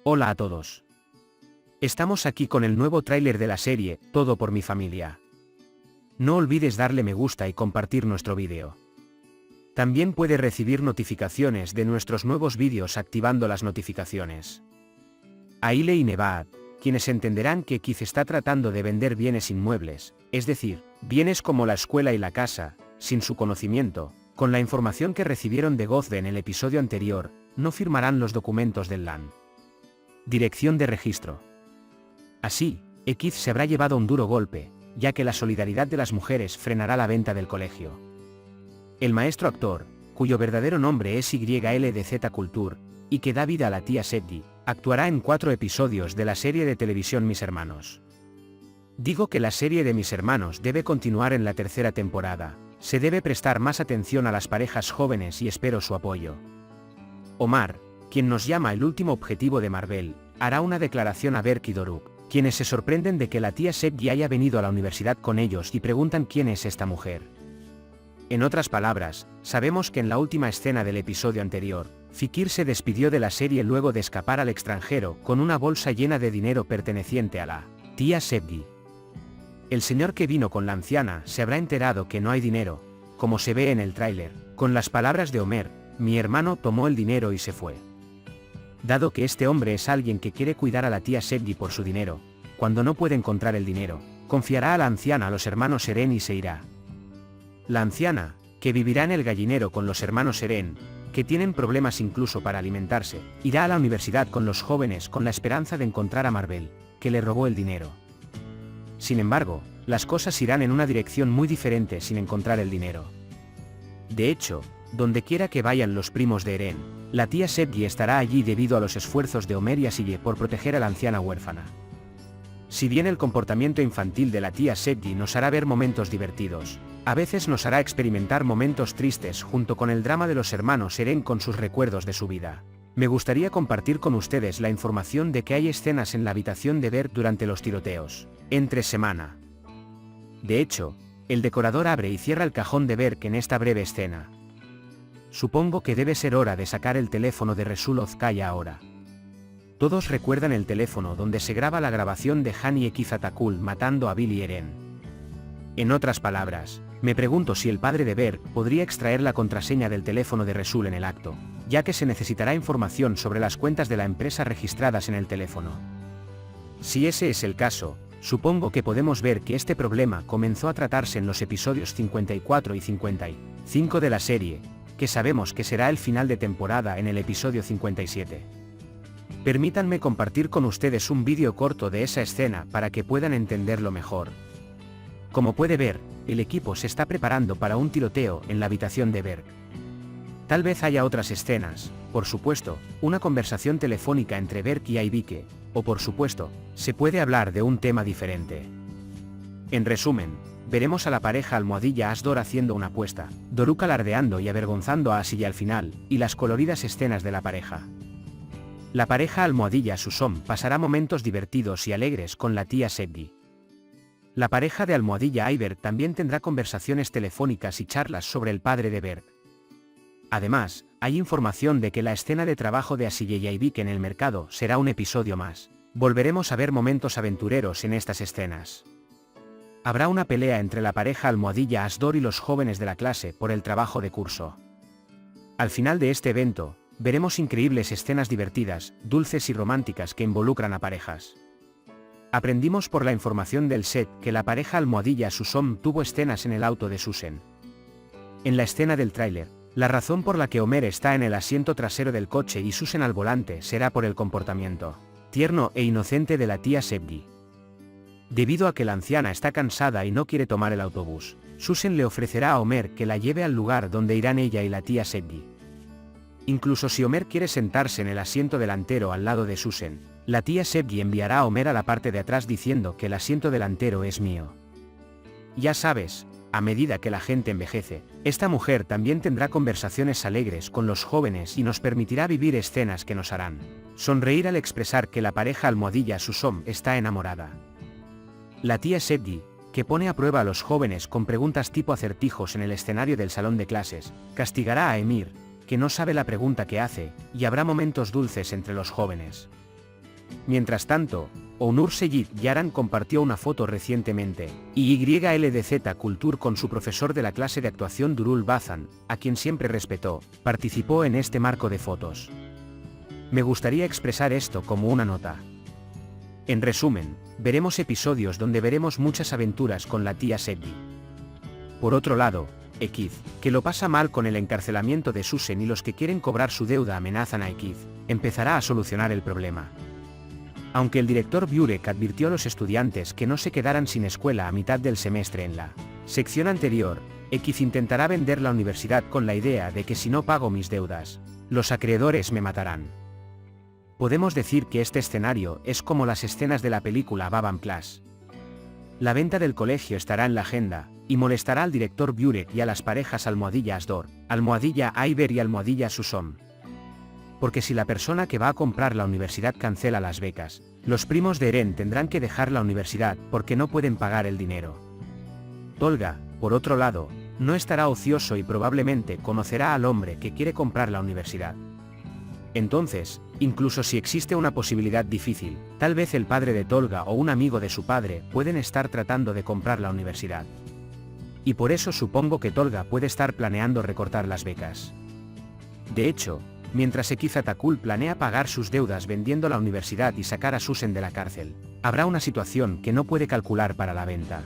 Hola a todos. Estamos aquí con el nuevo tráiler de la serie, Todo por mi familia. No olvides darle me gusta y compartir nuestro vídeo. También puedes recibir notificaciones de nuestros nuevos vídeos activando las notificaciones. Aile y Nevad, quienes entenderán que Keith está tratando de vender bienes inmuebles, es decir, bienes como la escuela y la casa, sin su conocimiento, con la información que recibieron de Gozde en el episodio anterior, no firmarán los documentos del LAN. Dirección de registro. Así, Keith se habrá llevado un duro golpe, ya que la solidaridad de las mujeres frenará la venta del colegio. El maestro actor, cuyo verdadero nombre es YLDZ Culture, y que da vida a la tía Seddi, actuará en 4 episodios de la serie de televisión Mis Hermanos. Digo que la serie de Mis Hermanos debe continuar en la 3ª temporada, se debe prestar más atención a las parejas jóvenes y espero su apoyo. Omar, quien nos llama el último objetivo de Marvel, hará una declaración a Berk y Doruk, quienes se sorprenden de que la tía Seddi haya venido a la universidad con ellos y preguntan quién es esta mujer. En otras palabras, sabemos que en la última escena del episodio anterior, Fikir se despidió de la serie luego de escapar al extranjero con una bolsa llena de dinero perteneciente a la tía Seddi. El señor que vino con la anciana se habrá enterado que no hay dinero, como se ve en el tráiler, con las palabras de Homer: mi hermano tomó el dinero y se fue. Dado que este hombre es alguien que quiere cuidar a la tía Seddi por su dinero, cuando no puede encontrar el dinero, confiará a la anciana a los hermanos Eren y se irá. La anciana, que vivirá en el gallinero con los hermanos Eren, que tienen problemas incluso para alimentarse, irá a la universidad con los jóvenes con la esperanza de encontrar a Marvel, que le robó el dinero. Sin embargo, las cosas irán en una dirección muy diferente sin encontrar el dinero. De hecho, donde quiera que vayan los primos de Eren, la tía Seddi estará allí debido a los esfuerzos de Homer y Asille por proteger a la anciana huérfana. Si bien el comportamiento infantil de la tía Seddi nos hará ver momentos divertidos, a veces nos hará experimentar momentos tristes junto con el drama de los hermanos Eren con sus recuerdos de su vida. Me gustaría compartir con ustedes la información de que hay escenas en la habitación de Berk durante los tiroteos, entre semana. De hecho, el decorador abre y cierra el cajón de Berk en esta breve escena. Supongo que debe ser hora de sacar el teléfono de Resul Ozkaya ahora. Todos recuerdan el teléfono donde se graba la grabación de Han y Ekizatakul matando a Bill y Eren. En otras palabras, me pregunto si el padre de Berk podría extraer la contraseña del teléfono de Resul en el acto, ya que se necesitará información sobre las cuentas de la empresa registradas en el teléfono. Si ese es el caso, supongo que podemos ver que este problema comenzó a tratarse en los episodios 54 y 55 de la serie, que sabemos que será el final de temporada en el episodio 57. Permítanme compartir con ustedes un vídeo corto de esa escena para que puedan entenderlo mejor. Como puede ver, el equipo se está preparando para un tiroteo en la habitación de Berk. Tal vez haya otras escenas, por supuesto, una conversación telefónica entre Berk y Aibike, o por supuesto, se puede hablar de un tema diferente. En resumen, veremos a la pareja almohadilla Asdor haciendo una apuesta, Doruk alardeando y avergonzando a Asille al final, y las coloridas escenas de la pareja. La pareja almohadilla Susom pasará momentos divertidos y alegres con la tía Seddi. La pareja de almohadilla Iber también tendrá conversaciones telefónicas y charlas sobre el padre de Berk. Además, hay información de que la escena de trabajo de Asille y Aibike en el mercado será un episodio más. Volveremos a ver momentos aventureros en estas escenas. Habrá una pelea entre la pareja almohadilla Asdor y los jóvenes de la clase por el trabajo de curso. Al final de este evento, veremos increíbles escenas divertidas, dulces y románticas que involucran a parejas. Aprendimos por la información del set que la pareja almohadilla Susom tuvo escenas en el auto de Susan. En la escena del tráiler, la razón por la que Homer está en el asiento trasero del coche y Susan al volante será por el comportamiento tierno e inocente de la tía Seddi. Debido a que la anciana está cansada y no quiere tomar el autobús, Susan le ofrecerá a Homer que la lleve al lugar donde irán ella y la tía Seddi. Incluso si Homer quiere sentarse en el asiento delantero al lado de Susan, la tía Seddi enviará a Homer a la parte de atrás diciendo que el asiento delantero es mío. Ya sabes, a medida que la gente envejece, esta mujer también tendrá conversaciones alegres con los jóvenes y nos permitirá vivir escenas que nos harán sonreír al expresar que la pareja almohadilla Susom está enamorada. La tía Seddi, que pone a prueba a los jóvenes con preguntas tipo acertijos en el escenario del salón de clases, castigará a Emir, que no sabe la pregunta que hace, y habrá momentos dulces entre los jóvenes. Mientras tanto, Onur Seyit Yaran compartió una foto recientemente, y YLDZ Culture con su profesor de la clase de actuación Durul Bazan, a quien siempre respetó, participó en este marco de fotos. Me gustaría expresar esto como una nota. En resumen, veremos episodios donde veremos muchas aventuras con la tía Sevgi. Por otro lado, Ekiz, que lo pasa mal con el encarcelamiento de Susen y los que quieren cobrar su deuda amenazan a Ekiz, empezará a solucionar el problema. Aunque el director Burek advirtió a los estudiantes que no se quedaran sin escuela a mitad del semestre en la sección anterior, Ekiz intentará vender la universidad con la idea de que si no pago mis deudas, los acreedores me matarán. Podemos decir que este escenario es como las escenas de la película Babam Class. La venta del colegio estará en la agenda, y molestará al director Burek y a las parejas almohadilla Asdor, almohadilla Aiber y almohadilla Susom. Porque si la persona que va a comprar la universidad cancela las becas, los primos de Eren tendrán que dejar la universidad porque no pueden pagar el dinero. Tolga, por otro lado, no estará ocioso y probablemente conocerá al hombre que quiere comprar la universidad. Entonces, incluso si existe una posibilidad difícil, tal vez el padre de Tolga o un amigo de su padre pueden estar tratando de comprar la universidad. Y por eso supongo que Tolga puede estar planeando recortar las becas. De hecho, mientras Ekiz Atakul planea pagar sus deudas vendiendo la universidad y sacar a Susen de la cárcel, habrá una situación que no puede calcular para la venta.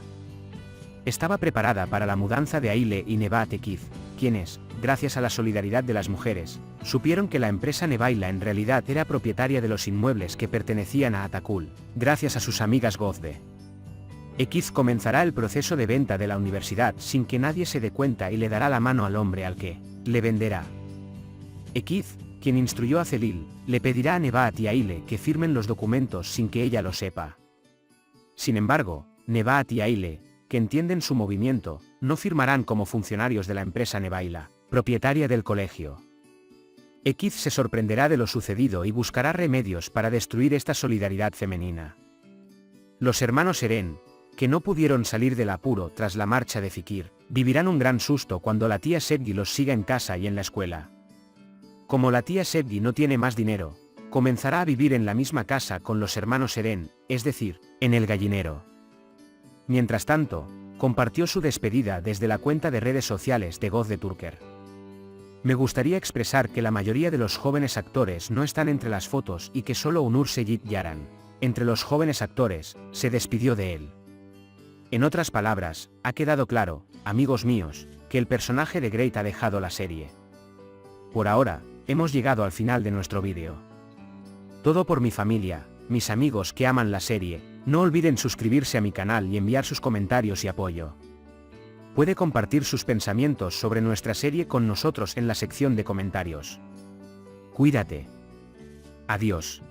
Estaba preparada para la mudanza de Aile y Nevat Ekiz, quienes, gracias a la solidaridad de las mujeres, supieron que la empresa Nevaila en realidad era propietaria de los inmuebles que pertenecían a Atakul, gracias a sus amigas Gozde. Ekiz comenzará el proceso de venta de la universidad sin que nadie se dé cuenta y le dará la mano al hombre al que le venderá. Ekiz, quien instruyó a Celil, le pedirá a Nevat y a Aile que firmen los documentos sin que ella lo sepa. Sin embargo, Nevat y Aile, que entienden su movimiento, no firmarán como funcionarios de la empresa Nevaila, propietaria del colegio. Ekiz se sorprenderá de lo sucedido y buscará remedios para destruir esta solidaridad femenina. Los hermanos Eren, que no pudieron salir del apuro tras la marcha de Fikir, vivirán un gran susto cuando la tía Sevgi los siga en casa y en la escuela. Como la tía Sevgi no tiene más dinero, comenzará a vivir en la misma casa con los hermanos Eren, es decir, en el gallinero. Mientras tanto, compartió su despedida desde la cuenta de redes sociales de Gozde Turker. Me gustaría expresar que la mayoría de los jóvenes actores no están entre las fotos y que solo Onur Seyit Yaran, entre los jóvenes actores, se despidió de él. En otras palabras, ha quedado claro, amigos míos, que el personaje de Great ha dejado la serie. Por ahora, hemos llegado al final de nuestro vídeo. Todo por mi familia, mis amigos que aman la serie, no olviden suscribirse a mi canal y enviar sus comentarios y apoyo. Puede compartir sus pensamientos sobre nuestra serie con nosotros en la sección de comentarios. Cuídate. Adiós.